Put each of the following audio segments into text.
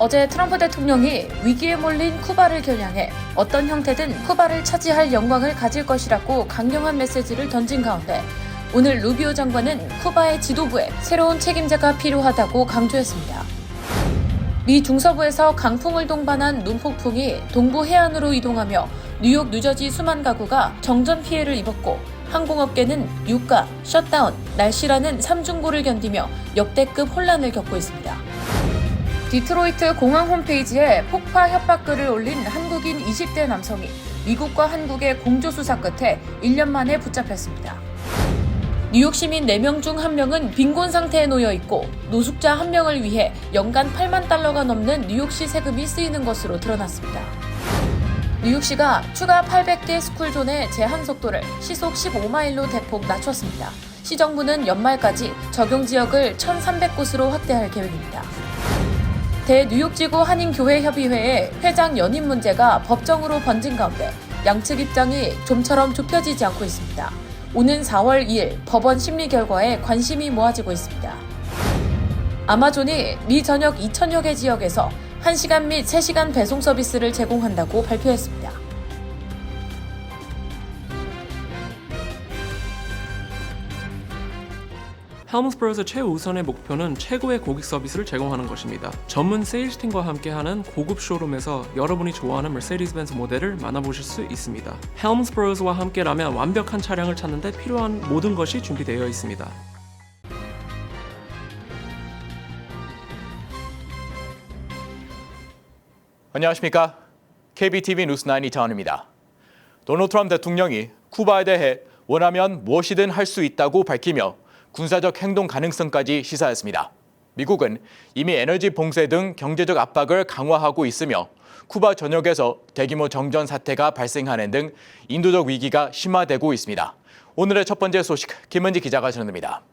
어제 트럼프 대통령이 위기에 몰린 쿠바를 겨냥해 어떤 형태든 쿠바를 차지할 영광을 가질 것이라고 강경한 메시지를 던진 가운데 오늘 루비오 장관은 쿠바의 지도부에 새로운 책임자가 필요하다고 강조했습니다. 미 중서부에서 강풍을 동반한 눈폭풍이 동부 해안으로 이동하며 뉴욕, 뉴저지 수만 가구가 정전 피해를 입었고 항공업계는 유가, 셧다운, 날씨라는 삼중고를 견디며 역대급 혼란을 겪고 있습니다. 디트로이트 공항 홈페이지에 폭파 협박글을 올린 한국인 20대 남성이 미국과 한국의 공조수사 끝에 1년 만에 붙잡혔습니다. 뉴욕 시민 4명 중 1명은 빈곤 상태에 놓여 있고 노숙자 1명을 위해 연간 8만 달러가 넘는 뉴욕시 세금이 쓰이는 것으로 드러났습니다. 뉴욕시가 추가 800개 스쿨존의 제한 속도를 시속 15마일로 대폭 낮췄습니다. 시정부는 연말까지 적용 지역을 1,300곳으로 확대할 계획입니다. 대뉴욕지구 한인교회협의회의 회장 연임 문제가 법정으로 번진 가운데 양측 입장이 좀처럼 좁혀지지 않고 있습니다. 오는 4월 2일 법원 심리 결과에 관심이 모아지고 있습니다. 아마존이 미 전역 2,000여 개 지역에서 1시간 및 3시간 배송 서비스를 제공한다고 발표했습니다. 헬무스버그의 최우선의 목표는 최고의 고객 서비스를 제공하는 것입니다. 전문 세일즈팀과 함께하는 고급 쇼룸에서 여러분이 좋아하는 머세디스 벤츠 모델을 만나보실 수 있습니다. 헬무스버그와 함께라면 완벽한 차량을 찾는데 필요한 모든 것이 준비되어 있습니다. 안녕하십니까? KBTV 뉴스9 이창원입니다. 도널드 트럼프 대통령이 쿠바에 대해 원하면 무엇이든 할 수 있다고 밝히며 군사적 행동 가능성까지 시사했습니다. 미국은 이미 에너지 봉쇄 등 경제적 압박을 강화하고 있으며 쿠바 전역에서 대규모 정전 사태가 발생하는 등 인도적 위기가 심화되고 있습니다. 오늘의 첫 번째 소식, 김은지 기자가 전해드립니다.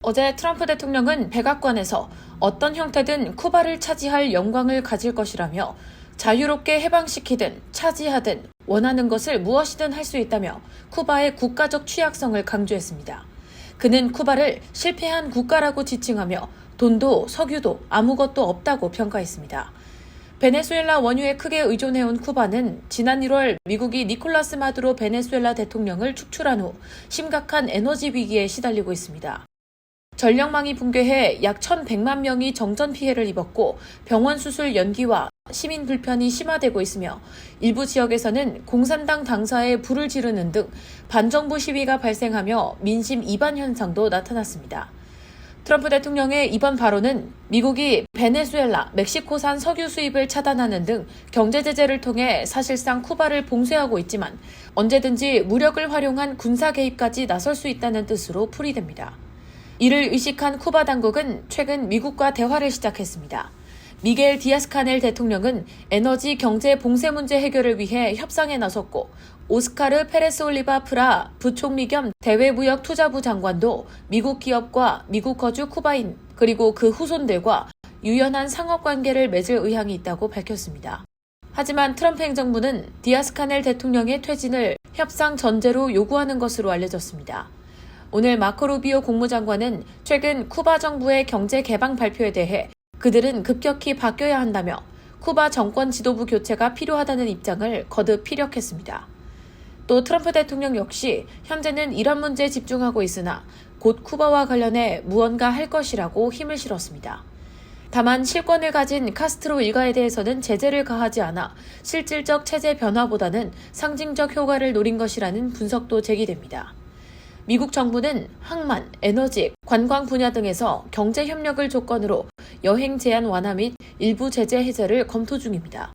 어제 트럼프 대통령은 백악관에서 어떤 형태든 쿠바를 차지할 영광을 가질 것이라며 자유롭게 해방시키든 차지하든 원하는 것을 무엇이든 할 수 있다며 쿠바의 국가적 취약성을 강조했습니다. 그는 쿠바를 실패한 국가라고 지칭하며 돈도 석유도 아무것도 없다고 평가했습니다. 베네수엘라 원유에 크게 의존해온 쿠바는 지난 1월 미국이 니콜라스 마두로 베네수엘라 대통령을 축출한 후 심각한 에너지 위기에 시달리고 있습니다. 전력망이 붕괴해 약 1,100만 명이 정전 피해를 입었고 병원 수술 연기와 시민 불편이 심화되고 있으며 일부 지역에서는 공산당 당사에 불을 지르는 등 반정부 시위가 발생하며 민심 이반 현상도 나타났습니다. 트럼프 대통령의 이번 발언은 미국이 베네수엘라, 멕시코산 석유 수입을 차단하는 등 경제 제재를 통해 사실상 쿠바를 봉쇄하고 있지만 언제든지 무력을 활용한 군사 개입까지 나설 수 있다는 뜻으로 풀이됩니다. 이를 의식한 쿠바 당국은 최근 미국과 대화를 시작했습니다. 미겔 디아스카넬 대통령은 에너지 경제 봉쇄 문제 해결을 위해 협상에 나섰고 오스카르 페레스 올리바 프라 부총리 겸 대외무역투자부 장관도 미국 기업과 미국 거주 쿠바인 그리고 그 후손들과 유연한 상업관계를 맺을 의향이 있다고 밝혔습니다. 하지만 트럼프 행정부는 디아스카넬 대통령의 퇴진을 협상 전제로 요구하는 것으로 알려졌습니다. 오늘 마코 루비오 국무장관은 최근 쿠바 정부의 경제 개방 발표에 대해 그들은 급격히 바뀌어야 한다며 쿠바 정권 지도부 교체가 필요하다는 입장을 거듭 피력했습니다. 또 트럼프 대통령 역시 현재는 이런 문제에 집중하고 있으나 곧 쿠바와 관련해 무언가 할 것이라고 힘을 실었습니다. 다만 실권을 가진 카스트로 일가에 대해서는 제재를 가하지 않아 실질적 체제 변화보다는 상징적 효과를 노린 것이라는 분석도 제기됩니다. 미국 정부는 항만, 에너지, 관광 분야 등에서 경제 협력을 조건으로 여행 제한 완화 및 일부 제재 해제를 검토 중입니다.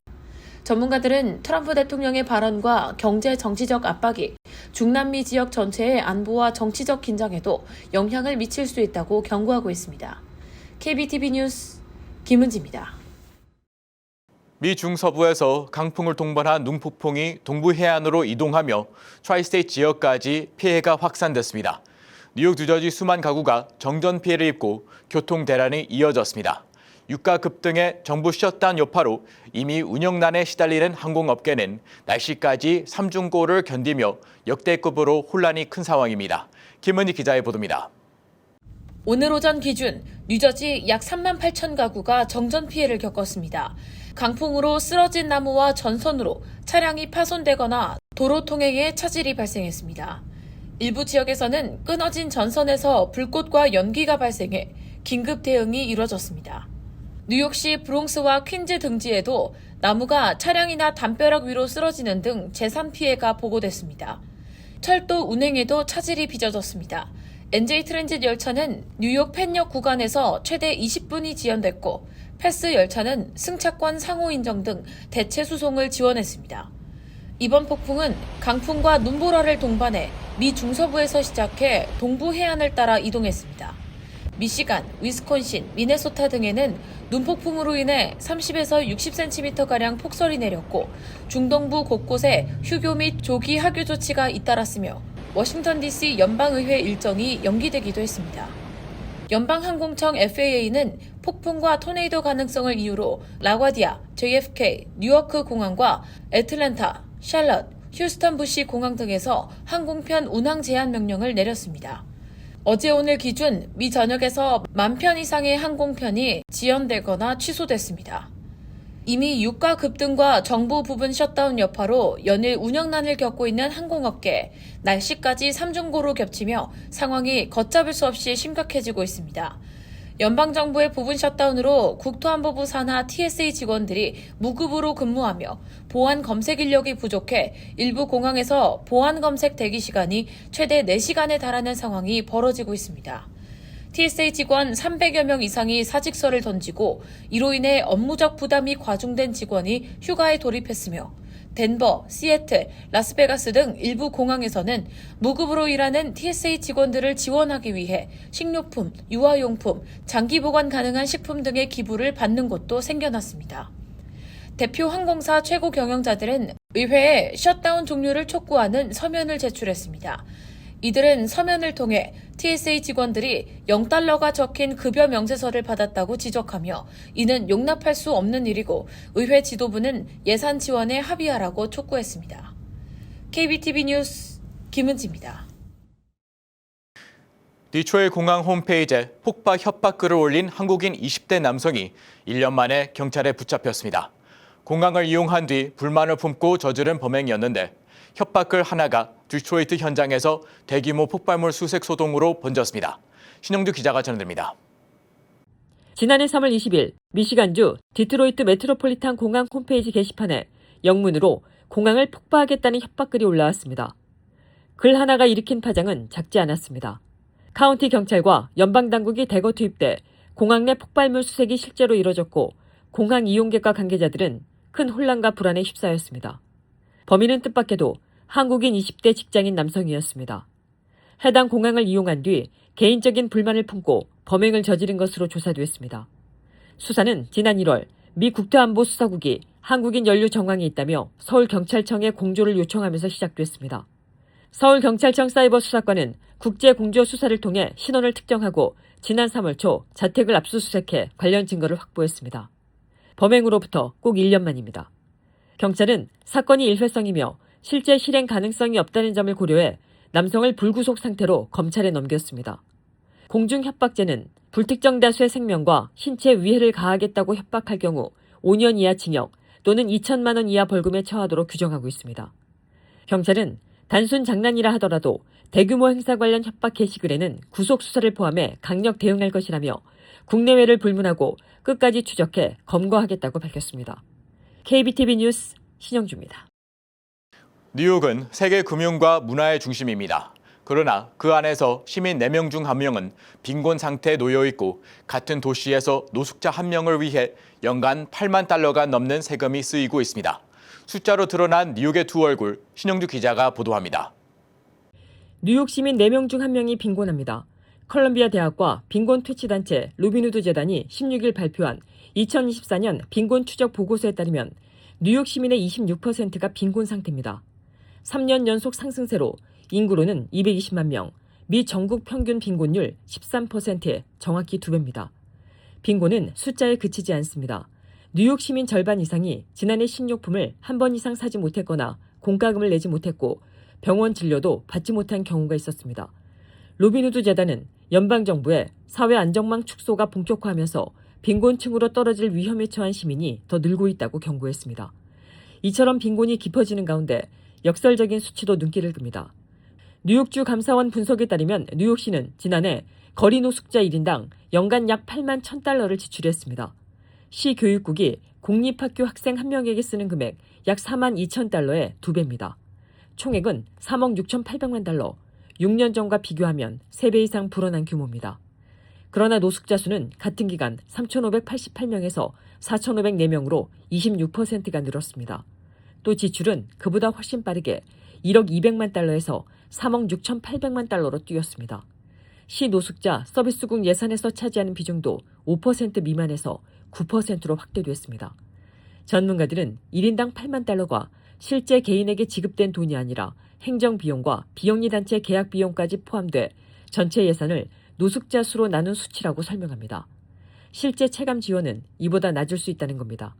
전문가들은 트럼프 대통령의 발언과 경제 정치적 압박이 중남미 지역 전체의 안보와 정치적 긴장에도 영향을 미칠 수 있다고 경고하고 있습니다. KBTV 뉴스 김은지입니다. 미 중서부에서 강풍을 동반한 눈폭풍이 동부 해안으로 이동하며 트라이스테이트 지역까지 피해가 확산됐습니다. 뉴욕, 뉴저지 수만 가구가 정전 피해를 입고 교통 대란이 이어졌습니다. 유가 급등의 정부 셧다운 여파로 이미 운영난에 시달리는 항공업계는 날씨까지 삼중고를 견디며 역대급으로 혼란이 큰 상황입니다. 김은희 기자의 보도입니다. 오늘 오전 기준 뉴저지 약 3만 8천 가구가 정전 피해를 겪었습니다. 강풍으로 쓰러진 나무와 전선으로 차량이 파손되거나 도로 통행에 차질이 발생했습니다. 일부 지역에서는 끊어진 전선에서 불꽃과 연기가 발생해 긴급 대응이 이뤄졌습니다. 뉴욕시 브롱스와 퀸즈 등지에도 나무가 차량이나 담벼락 위로 쓰러지는 등 재산 피해가 보고됐습니다. 철도 운행에도 차질이 빚어졌습니다. NJ 트랜짓 열차는 뉴욕 펜역 구간에서 최대 20분이 지연됐고 패스 열차는 승차권 상호 인정 등 대체 수송을 지원했습니다. 이번 폭풍은 강풍과 눈보라를 동반해 미 중서부에서 시작해 동부 해안을 따라 이동했습니다. 미시간, 위스콘신, 미네소타 등에는 눈폭풍으로 인해 30에서 60cm가량 폭설이 내렸고 중동부 곳곳에 휴교 및 조기 하교 조치가 잇따랐으며 워싱턴 DC 연방의회 일정이 연기되기도 했습니다. 연방항공청 FAA는 폭풍과 토네이도 가능성을 이유로 라과디아, JFK, 뉴워크 공항과 애틀랜타, 샬럿, 휴스턴 부시 공항 등에서 항공편 운항 제한 명령을 내렸습니다. 어제 오늘 기준 미 전역에서 10,000편 이상의 항공편이 지연되거나 취소됐습니다. 이미 유가 급등과 정부 부분 셧다운 여파로 연일 운영난을 겪고 있는 항공업계, 날씨까지 삼중고로 겹치며 상황이 걷잡을 수 없이 심각해지고 있습니다. 연방정부의 부분 셧다운으로 국토안보부 산하 TSA 직원들이 무급으로 근무하며 보안 검색 인력이 부족해 일부 공항에서 보안 검색 대기 시간이 최대 4시간에 달하는 상황이 벌어지고 있습니다. TSA 직원 300여 명 이상이 사직서를 던지고 이로 인해 업무적 부담이 과중된 직원이 휴가에 돌입했으며 덴버, 시애틀, 라스베가스 등 일부 공항에서는 무급으로 일하는 TSA 직원들을 지원하기 위해 식료품, 유아용품, 장기 보관 가능한 식품 등의 기부를 받는 곳도 생겨났습니다. 대표 항공사 최고 경영자들은 의회에 셧다운 종료를 촉구하는 서면을 제출했습니다. 이들은 서면을 통해 TSA 직원들이 $0가 적힌 급여 명세서를 받았다고 지적하며 이는 용납할 수 없는 일이고 의회 지도부는 예산 지원에 합의하라고 촉구했습니다. KBTV 뉴스 김은지입니다. 디트로이트 공항 홈페이지에 폭파 협박 글을 올린 한국인 20대 남성이 1년 만에 경찰에 붙잡혔습니다. 공항을 이용한 뒤 불만을 품고 저지른 범행이었는데 협박글 하나가 디트로이트 현장에서 대규모 폭발물 수색 소동으로 번졌습니다. 신영주 기자가 전해드립니다. 지난해 3월 20일 미시간주 디트로이트 메트로폴리탄 공항 홈페이지 게시판에 영문으로 공항을 폭파하겠다는 협박글이 올라왔습니다. 글 하나가 일으킨 파장은 작지 않았습니다. 카운티 경찰과 연방당국이 대거 투입돼 공항 내 폭발물 수색이 실제로 이뤄졌고 공항 이용객과 관계자들은 큰 혼란과 불안에 휩싸였습니다. 범인은 뜻밖에도 한국인 20대 직장인 남성이었습니다. 해당 공항을 이용한 뒤 개인적인 불만을 품고 범행을 저지른 것으로 조사됐습니다. 수사는 지난 1월 미 국토안보수사국이 한국인 연루 정황이 있다며 서울경찰청에 공조를 요청하면서 시작됐습니다. 서울경찰청 사이버수사관은 국제공조 수사를 통해 신원을 특정하고 지난 3월 초 자택을 압수수색해 관련 증거를 확보했습니다. 범행으로부터 꼭 1년 만입니다. 경찰은 사건이 일회성이며 실제 실행 가능성이 없다는 점을 고려해 남성을 불구속 상태로 검찰에 넘겼습니다. 공중협박죄는 불특정 다수의 생명과 신체 위해를 가하겠다고 협박할 경우 5년 이하 징역 또는 2천만 원 이하 벌금에 처하도록 규정하고 있습니다. 경찰은 단순 장난이라 하더라도 대규모 행사 관련 협박 게시글에는 구속수사를 포함해 강력 대응할 것이라며 국내외를 불문하고 끝까지 추적해 검거하겠다고 밝혔습니다. KBTV 뉴스 신영주입니다. 뉴욕은 세계 금융과 문화의 중심입니다. 그러나 그 안에서 시민 4명 중 1명은 빈곤 상태에 놓여 있고 같은 도시에서 노숙자 1명을 위해 연간 $80,000가 넘는 세금이 쓰이고 있습니다. 숫자로 드러난 뉴욕의 두 얼굴, 신영주 기자가 보도합니다. 뉴욕 시민 4명 중 1명이 빈곤합니다. 컬럼비아 대학과 빈곤 퇴치단체 로빈후드 재단이 16일 발표한 2024년 빈곤 추적 보고서에 따르면 뉴욕 시민의 26%가 빈곤 상태입니다. 3년 연속 상승세로 인구로는 220만 명, 미 전국 평균 빈곤율 13%에 정확히 2배입니다. 빈곤은 숫자에 그치지 않습니다. 뉴욕 시민 절반 이상이 지난해 식료품을 한 번 이상 사지 못했거나 공과금을 내지 못했고 병원 진료도 받지 못한 경우가 있었습니다. 로빈후드 재단은 연방정부의 사회 안정망 축소가 본격화하면서 빈곤층으로 떨어질 위험에 처한 시민이 더 늘고 있다고 경고했습니다. 이처럼 빈곤이 깊어지는 가운데 역설적인 수치도 눈길을 끕니다. 뉴욕주 감사원 분석에 따르면 뉴욕시는 지난해 거리 노숙자 1인당 연간 약 8만 1,000달러를 지출했습니다. 시 교육국이 공립학교 학생 한 명에게 쓰는 금액 약 4만 2천 달러의 2배입니다. 총액은 3억 6,800만 달러, 6년 전과 비교하면 3배 이상 불어난 규모입니다. 그러나 노숙자 수는 같은 기간 3,588명에서 4,504명으로 26%가 늘었습니다. 또 지출은 그보다 훨씬 빠르게 1억 200만 달러에서 3억 6,800만 달러로 뛰었습니다. 시 노숙자 서비스국 예산에서 차지하는 비중도 5% 미만에서 9%로 확대됐습니다. 전문가들은 1인당 8만 달러가 실제 개인에게 지급된 돈이 아니라 행정비용과 비영리단체 계약비용까지 포함돼 전체 예산을 노숙자 수로 나눈 수치라고 설명합니다. 실제 체감 지원은 이보다 낮을 수 있다는 겁니다.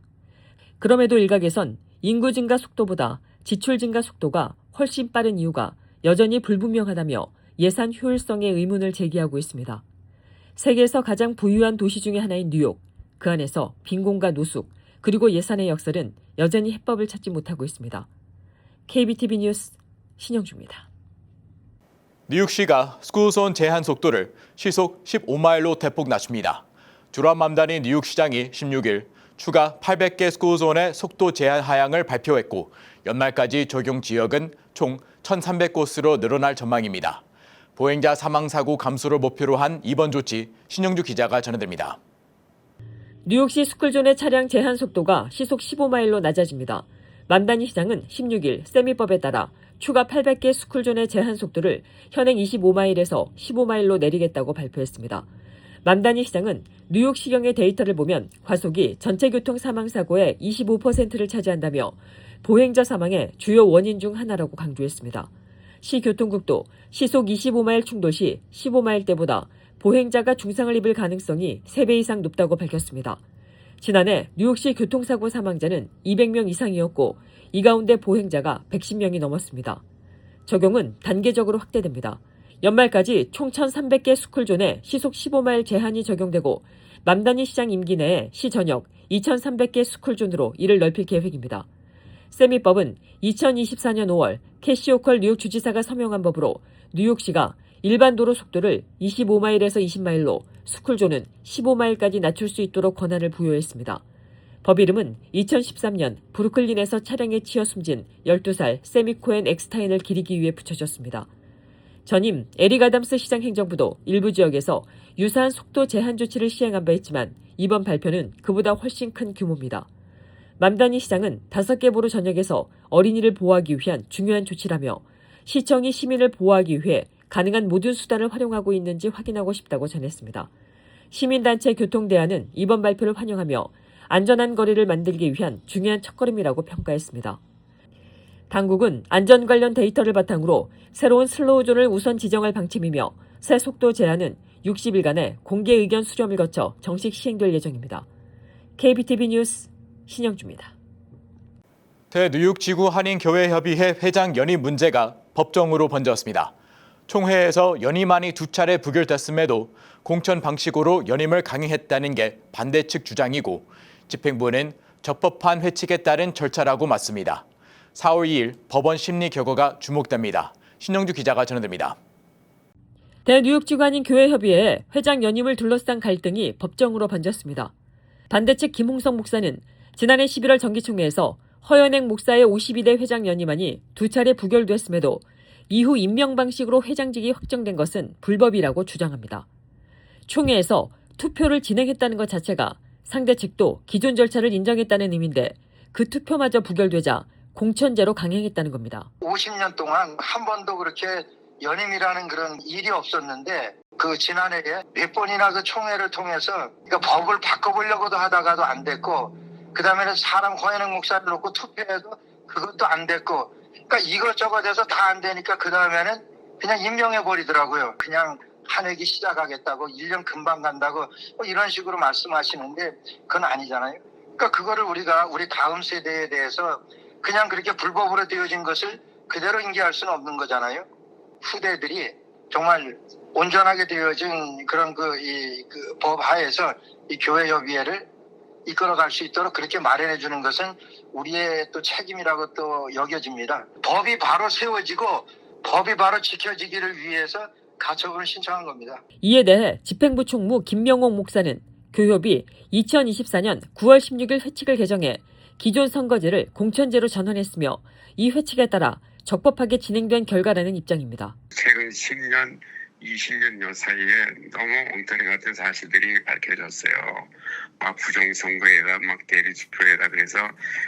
그럼에도 일각에선 인구 증가 속도보다 지출 증가 속도가 훨씬 빠른 이유가 여전히 불분명하다며 예산 효율성에 의문을 제기하고 있습니다. 세계에서 가장 부유한 도시 중의 하나인 뉴욕, 그 안에서 빈곤과 노숙, 그리고 예산의 역설은 여전히 해법을 찾지 못하고 있습니다. KBTV 뉴스 신영주입니다. 뉴욕시가 스쿨존 제한 속도를 시속 15마일로 대폭 낮춥니다. 주람 맘다니 뉴욕시장이 16일 추가 800개 스쿨존의 속도 제한 하향을 발표했고 연말까지 적용 지역은 총 1,300곳으로 늘어날 전망입니다. 보행자 사망사고 감소를 목표로 한 이번 조치, 신영주 기자가 전해드립니다. 뉴욕시 스쿨존의 차량 제한 속도가 시속 15마일로 낮아집니다. 맘다니 시장은 16일 세미법에 따라 추가 800개 스쿨존의 제한 속도를 현행 25마일에서 15마일로 내리겠다고 발표했습니다. 맘다니 시장은 뉴욕시경의 데이터를 보면 과속이 전체 교통 사망사고의 25%를 차지한다며 보행자 사망의 주요 원인 중 하나라고 강조했습니다. 시 교통국도 시속 25마일 충돌 시 15마일 때보다 보행자가 중상을 입을 가능성이 3배 이상 높다고 밝혔습니다. 지난해 뉴욕시 교통사고 사망자는 200명 이상이었고 이 가운데 보행자가 110명이 넘었습니다. 적용은 단계적으로 확대됩니다. 연말까지 총 1,300개 스쿨존에 시속 15마일 제한이 적용되고 맘다니 시장 임기 내에 시 전역 2,300개 스쿨존으로 이를 넓힐 계획입니다. 세미법은 2024년 5월 캐시 호컬 뉴욕 주지사가 서명한 법으로 뉴욕시가 일반 도로 속도를 25마일에서 20마일로 스쿨존은 15마일까지 낮출 수 있도록 권한을 부여했습니다. 법 이름은 2013년 브루클린에서 차량에 치여 숨진 12살 세미 코엔 엑스타인을 기리기 위해 붙여졌습니다. 전임 에릭 아담스 시장 행정부도 일부 지역에서 유사한 속도 제한 조치를 시행한 바 있지만 이번 발표는 그보다 훨씬 큰 규모입니다. 맘다니 시장은 5개 보로 전역에서 어린이를 보호하기 위한 중요한 조치라며 시청이 시민을 보호하기 위해 가능한 모든 수단을 활용하고 있는지 확인하고 싶다고 전했습니다. 시민단체 교통대안은 이번 발표를 환영하며 안전한 거리를 만들기 위한 중요한 첫걸음이라고 평가했습니다. 당국은 안전 관련 데이터를 바탕으로 새로운 슬로우존을 우선 지정할 방침이며 새 속도 제한은 60일간의 공개 의견 수렴을 거쳐 정식 시행될 예정입니다. KBTV 뉴스 신영주입니다. 대뉴욕지구 한인교회협의회 회장 연임 문제가 법정으로 번졌습니다. 총회에서 연임안이 2차례 부결됐음에도 공천 방식으로 연임을 강행했다는 게 반대 측 주장이고 집행부는 적법한 회칙에 따른 절차라고 맞습니다. 4월 2일 법원 심리 결과가 주목됩니다. 신영주 기자가 전해드립니다. 대뉴욕지구 한인교회협의회 회장 연임을 둘러싼 갈등이 법정으로 번졌습니다. 반대 측 김홍성 목사는 지난해 11월 정기총회에서 허연행 목사의 52대 회장 연임안이 2차례 부결됐음에도 이후 임명 방식으로 회장직이 확정된 것은 불법이라고 주장합니다. 총회에서 투표를 진행했다는 것 자체가 상대 측도 기존 절차를 인정했다는 의미인데 그 투표마저 부결되자 공천제로 강행했다는 겁니다. 50년 동안 한 번도 그렇게 연임이라는 그런 일이 없었는데 그 지난해에 몇 번이나 그 총회를 통해서 그러니까 법을 바꿔보려고도 하다가도 안 됐고 그 다음에는 사람 허연행 목사를 놓고 투표해도 그것도 안 됐고 그러니까 이것저것 해서 다 안 되니까 그 다음에는 그냥 임명해버리더라고요. 그냥 한 회기 시작하겠다고 1년 금방 간다고 뭐 이런 식으로 말씀하시는데 그건 아니잖아요. 그러니까 그거를 우리가 우리 다음 세대에 대해서 그냥 그렇게 불법으로 되어진 것을 그대로 인계할 수는 없는 거잖아요. 후대들이 정말 온전하게 되어진 그런 그 법 하에서 이 교회 협의회를 이끌어갈 수 있도록 그렇게 마련해 주는 것은 우리의 또 책임이라고 또 여겨집니다. 법이 바로 세워지고 법이 바로 지켜지기를 위해서 가처분을 신청한 겁니다. 이에 대해 집행부 총무 김명옥 목사는 교협이 2024년 9월 16일 회칙을 개정해 기존 선거제를 공천제로 전환했으며 이 회칙에 따라 적법하게 진행된 결과라는 입장입니다. 최근 10년, 20년 요 사이에 너무 엉터리 같은 사실들이 밝혀졌어요. 막 부정선거에다 막 대리투표에다 그래서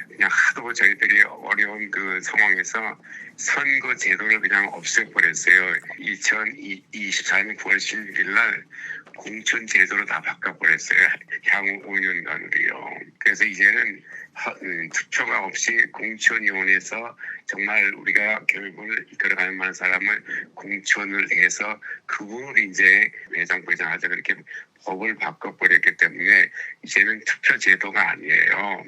그냥 하도 저희들이 어려운 그 상황에서 선거 제도를 그냥 없애버렸어요. 2024년 9월 16일 날 공천 제도로 다 바꿔버렸어요. 향후 5년간으로요. 그래서 이제는 투표가 없이 공천위원회에서 정말 우리가 교육을 이끌어갈 만한 사람을 공천을 해서 그분을 이제 회장, 부회장하자 그렇게 법을 바꿔버렸기 때문에 이제는 투표 제도가 아니에요.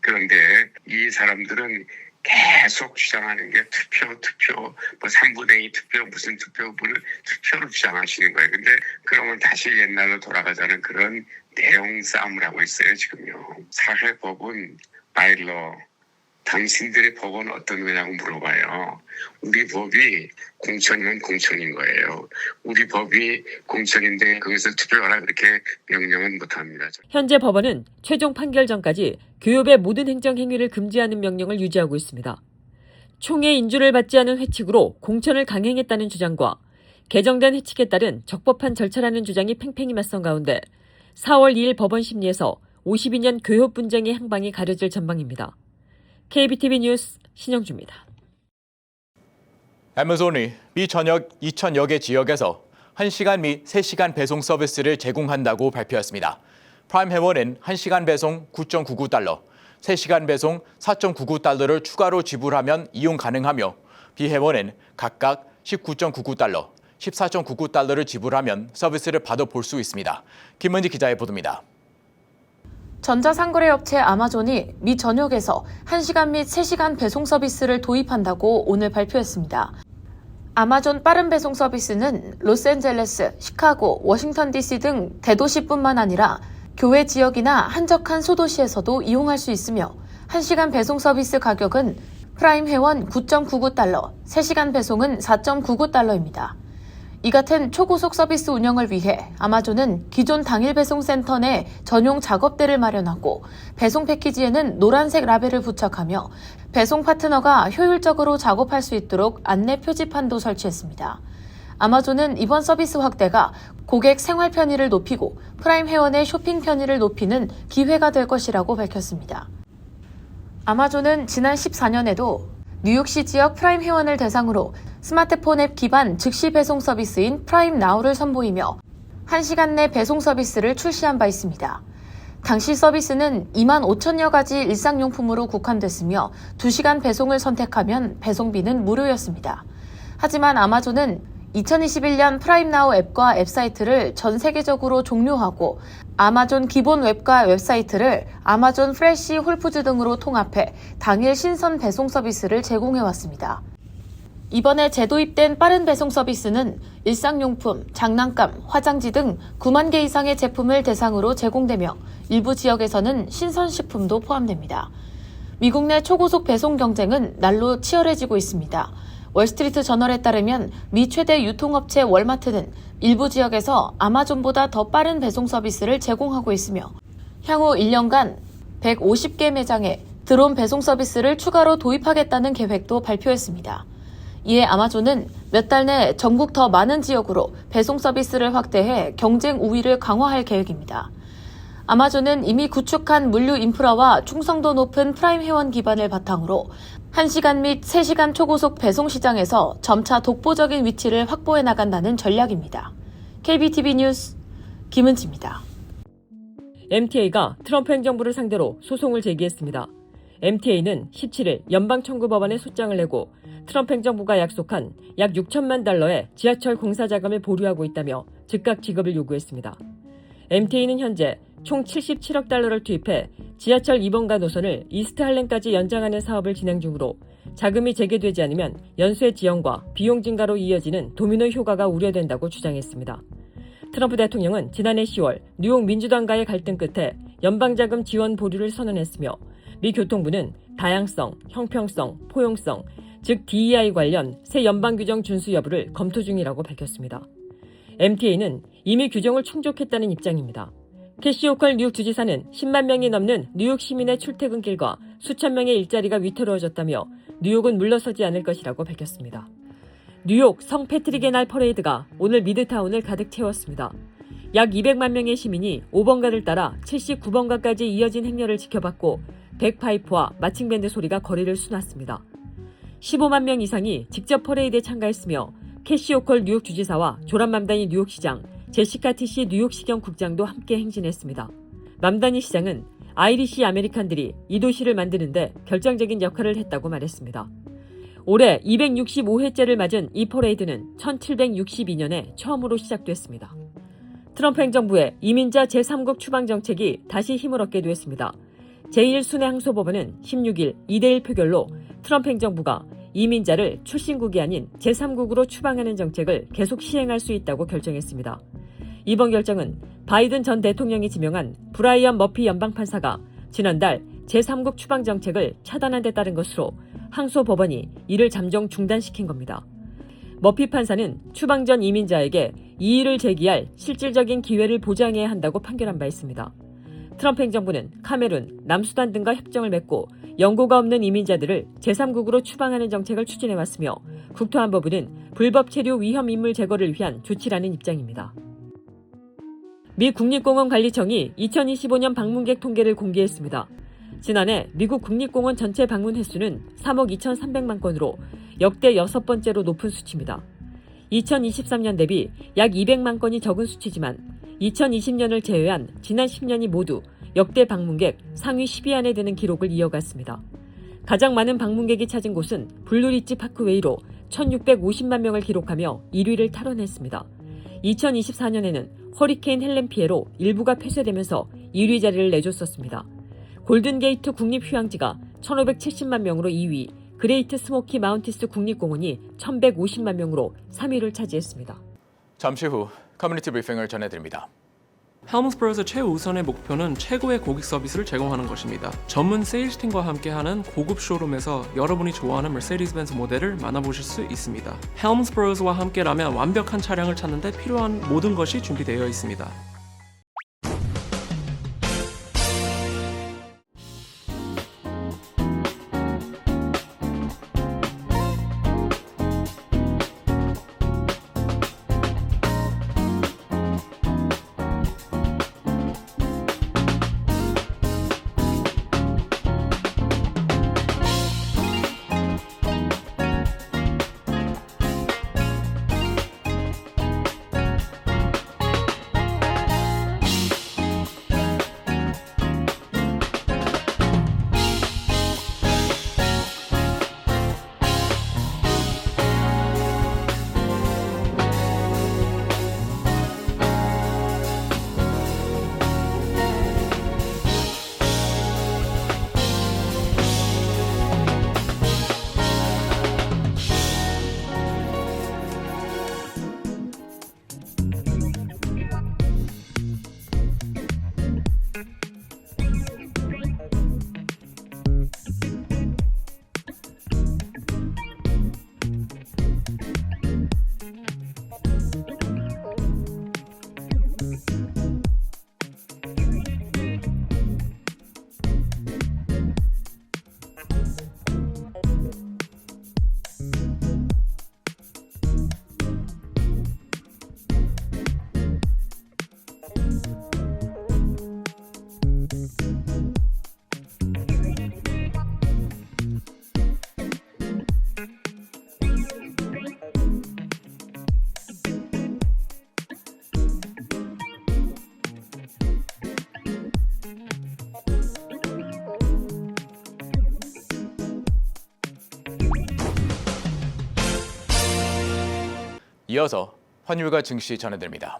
그런데 이 사람들은 계속 주장하는 게 투표, 뭐 3분의 2 투표, 무슨 투표를 주장하시는 거예요. 근데 그러면 다시 옛날로 돌아가자는 그런 내용 싸움을 하고 있어요, 지금요. 사회법은 바일러, 당신들의 법은 어떤 거냐고 물어봐요. 우리 법이 공천이면 공천인 거예요. 우리 법이 공천인데 거기서 투표하라 그렇게 명령은 못합니다. 현재 법원은 최종 판결 전까지 교협의 모든 행정 행위를 금지하는 명령을 유지하고 있습니다. 총회 인주를 받지 않은 회칙으로 공천을 강행했다는 주장과 개정된 회칙에 따른 적법한 절차라는 주장이 팽팽히 맞선 가운데 4월 2일 법원 심리에서 52년 교협 분쟁의 향방이 가려질 전망입니다. KBTV 뉴스 신영주입니다. 애마존이 미 전역 2,000여 개 지역에서 1시간 및 3시간 배송 서비스를 제공한다고 발표했습니다. 프라임 회원은 1시간 배송 9.99달러, 3시간 배송 4.99달러를 추가로 지불하면 이용 가능하며 비회원은 각각 19.99달러, 14.99달러를 지불하면 서비스를 받아볼 수 있습니다. 김은지 기자의 보도입니다. 전자상거래 업체 아마존이 미 전역에서 1시간 및 3시간 배송 서비스를 도입한다고 오늘 발표했습니다. 아마존 빠른 배송 서비스는 로스앤젤레스, 시카고, 워싱턴 DC 등 대도시뿐만 아니라 교외 지역이나 한적한 소도시에서도 이용할 수 있으며 1시간 배송 서비스 가격은 프라임 회원 9.99달러, 3시간 배송은 4.99달러입니다. 이 같은 초고속 서비스 운영을 위해 아마존은 기존 당일 배송 센터 내 전용 작업대를 마련하고 배송 패키지에는 노란색 라벨을 부착하며 배송 파트너가 효율적으로 작업할 수 있도록 안내 표지판도 설치했습니다. 아마존은 이번 서비스 확대가 고객 생활 편의를 높이고 프라임 회원의 쇼핑 편의를 높이는 기회가 될 것이라고 밝혔습니다. 아마존은 지난 14년에도 뉴욕시 지역 프라임 회원을 대상으로 스마트폰 앱 기반 즉시 배송 서비스인 프라임 나우를 선보이며 1시간 내 배송 서비스를 출시한 바 있습니다. 당시 서비스는 2만 5천여 가지 일상용품으로 국한됐으며 2시간 배송을 선택하면 배송비는 무료였습니다. 하지만 아마존은 2021년 프라임 나우 앱과 웹사이트를 전 세계적으로 종료하고 아마존 기본 웹과 웹사이트를 아마존 프레시, 홀푸즈 등으로 통합해 당일 신선 배송 서비스를 제공해왔습니다. 이번에 재도입된 빠른 배송 서비스는 일상용품, 장난감, 화장지 등 9만 개 이상의 제품을 대상으로 제공되며 일부 지역에서는 신선식품도 포함됩니다. 미국 내 초고속 배송 경쟁은 날로 치열해지고 있습니다. 월스트리트 저널에 따르면 미 최대 유통업체 월마트는 일부 지역에서 아마존보다 더 빠른 배송 서비스를 제공하고 있으며 향후 1년간 150개 매장에 드론 배송 서비스를 추가로 도입하겠다는 계획도 발표했습니다. 이에 아마존은 몇 달 내 전국 더 많은 지역으로 배송 서비스를 확대해 경쟁 우위를 강화할 계획입니다. 아마존은 이미 구축한 물류 인프라와 충성도 높은 프라임 회원 기반을 바탕으로 1시간 및 3시간 초고속 배송 시장에서 점차 독보적인 위치를 확보해 나간다는 전략입니다. KBTV 뉴스 김은지입니다. MTA가 트럼프 행정부를 상대로 소송을 제기했습니다. MTA는 17일 연방청구법원에 소장을 내고 트럼프 행정부가 약속한 약 6천만 달러의 지하철 공사 자금을 보류하고 있다며 즉각 지급을 요구했습니다. MTA는 현재 총 77억 달러를 투입해 지하철 2번가 노선을 이스트 할렘까지 연장하는 사업을 진행 중으로 자금이 재개되지 않으면 연쇄 지연과 비용 증가로 이어지는 도미노 효과가 우려된다고 주장했습니다. 트럼프 대통령은 지난해 10월 뉴욕 민주당과의 갈등 끝에 연방자금 지원 보류를 선언했으며 미 교통부는 다양성, 형평성, 포용성, 즉 DEI 관련 새 연방규정 준수 여부를 검토 중이라고 밝혔습니다. MTA는 이미 규정을 충족했다는 입장입니다. 캐시 호컬 뉴욕 주지사는 10만 명이 넘는 뉴욕 시민의 출퇴근길과 수천 명의 일자리가 위태로워졌다며 뉴욕은 물러서지 않을 것이라고 밝혔습니다. 뉴욕 성 패트릭의 날 퍼레이드가 오늘 미드타운을 가득 채웠습니다. 약 200만 명의 시민이 5번가를 따라 79번가까지 이어진 행렬을 지켜봤고 백파이프와 마칭밴드 소리가 거리를 수놨습니다. 15만 명 이상이 직접 퍼레이드에 참가했으며 캐시 호컬 뉴욕 주지사와 조란 맘다니 뉴욕시장, 제시카 티시 뉴욕시경 국장도 함께 행진했습니다. 맘다니 시장은 아이리시 아메리칸들이 이 도시를 만드는데 결정적인 역할을 했다고 말했습니다. 올해 265회째를 맞은 이 퍼레이드는 1762년에 처음으로 시작됐습니다. 트럼프 행정부의 이민자 제3국 추방 정책이 다시 힘을 얻게 됐습니다. 제1순회 항소법원은 16일 2대1 표결로 트럼프 행정부가 이민자를 출신국이 아닌 제3국으로 추방하는 정책을 계속 시행할 수 있다고 결정했습니다. 이번 결정은 바이든 전 대통령이 지명한 브라이언 머피 연방판사가 지난달 제3국 추방 정책을 차단한 데 따른 것으로 항소법원이 이를 잠정 중단시킨 겁니다. 머피 판사는 추방 전 이민자에게 이의를 제기할 실질적인 기회를 보장해야 한다고 판결한 바 있습니다. 트럼프 행정부는 카메룬, 남수단 등과 협정을 맺고 연고가 없는 이민자들을 제3국으로 추방하는 정책을 추진해왔으며 국토안보부는 불법 체류 위험 인물 제거를 위한 조치라는 입장입니다. 미 국립공원관리청이 2025년 방문객 통계를 공개했습니다. 지난해 미국 국립공원 전체 방문 횟수는 3억 2,300만 건으로 역대 6번째로 높은 수치입니다. 2023년 대비 약 200만 건이 적은 수치지만 2020년을 제외한 지난 10년이 모두 역대 방문객 상위 10위 안에 드는 기록을 이어갔습니다. 가장 많은 방문객이 찾은 곳은 블루리지 파크웨이로 1,650만 명을 기록하며 1위를 탈환했습니다. 2024년에는 허리케인 헬렌 피해로 일부가 폐쇄되면서 1위 자리를 내줬었습니다. 골든게이트 국립휴양지가 1,570만 명으로 2위, 그레이트 스모키 마운티스 국립공원이 1,150만 명으로 3위를 차지했습니다. 잠시 후 커뮤니티 브리핑을 전해드립니다. 헬მს브로우스 최우선의 목표는 최고의 고객 서비스를 제공하는 것입니다. 전문 세일즈팀과 함께하는 고급 쇼룸에서 여러분이 좋아하는 머세디스-벤츠 모델을 만나보실 수 있습니다. 헬მს브로우스와 함께라면 완벽한 차량을 찾는 데 필요한 모든 것이 준비되어 있습니다. 이어서 환율과 증시 전해드립니다.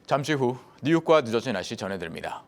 잠시 후 뉴욕과 뉴저지 날씨 전해드립니다.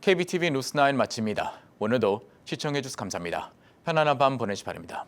KBTV 뉴스9 마칩니다. 오늘도 시청해주셔서 감사합니다. 편안한 밤 보내시 바랍니다.